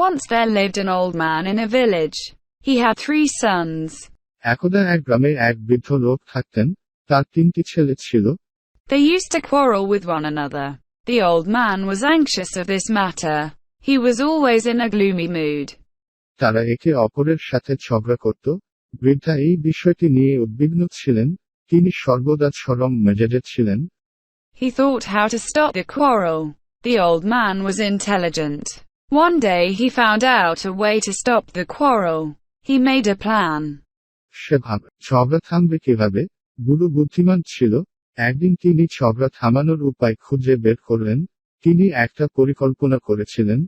Once there lived an old man in a village. He had 3 sons. একদা এক গ্রামে এক বৃদ্ধ লোক থাকতেন, তার 3টি ছেলে ছিল। They used to quarrel with one another. The old man was anxious of this matter. He was always in a gloomy mood. তারা একে অপরের সাথে ঝগড়া করত। বৃদ্ধা এই বিষয়টি নিয়ে উদ্বিগ্ন ছিলেন, তিনি সর্বদা চরম মেজাজে ছিলেন। He thought how to stop the quarrel. The old man was intelligent. One day he found out a way to stop the quarrel. He made a plan. সে ভাবে ঝগড়া থামবে কিভাবে। বুড়ো বুদ্ধিমান ছিল। একদিন তিনি ঝগড়া থামানোর উপায় খুঁজে বের করলেন। তিনি একটা পরিকল্পনা করেছিলেন।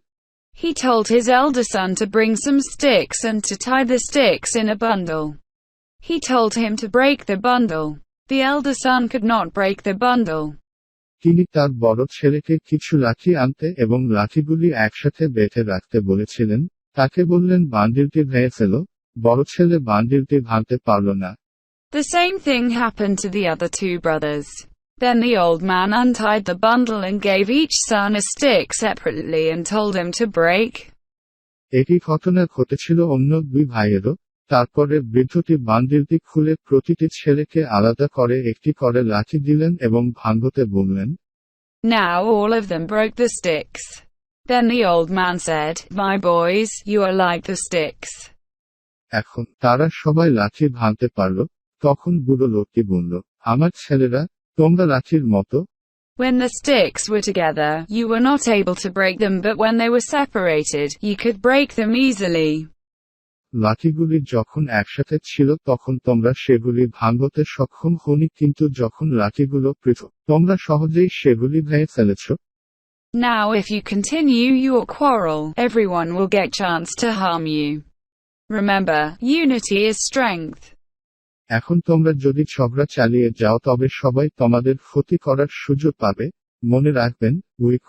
He told his elder son to bring some sticks and to tie the sticks in a bundle. He told him to break the bundle. The elder son could not break the bundle. তিনি তার বড় ছেলেকে কিছু লাঠি আনতে এবং লাঠিগুলি একসাথে বেঁধে রাখতে বলেছিলেন। তাকে বললেন বান্ডিলটি ভেঙে ফেলো। বড় ছেলে বান্ডিলটি ভাঙতে পারল না। The same thing happened to the other 2 brothers. Then the old man untied the bundle and gave each son a stick separately and told him to break. একই ঘটনা ঘটেছিল অন্য 2 ভাইয়েরও। তারপরে বৃদ্ধটি বান্ডিলটি খুলে প্রতিটি ছেলেকে আলাদা করে একটি করে লাঠি দিলেন এবং ভাঙতে বললেন। Now all of them broke the sticks. Then the old man said, "My boys, you are like the sticks." এখন তারা সবাই লাঠি ভাঙতে পারল। তখন বুড়ো লোকটি বলল, আমার ছেলেরা, তোমরা লাঠির মতো। When the sticks were together, you were not able to break them, but when they were separated, you could break them easily. লাঠিগুলি যখন একসাথে ছিল তখন তোমরা সেগুলি ভাঙতে সক্ষম হওনি, কিন্তু যখন লাঠিগুলো পৃথক, তোমরা সহজেই সেগুলি ভেঙে ফেলেছ। Now if you continue your quarrel, everyone will get chance to harm you. Remember, unity is strength. এখন তোমরা যদি ঝগড়া চালিয়ে যাও তবে সবাই তোমাদের ক্ষতি করার সুযোগ পাবে। মনে রাখবেন, উইক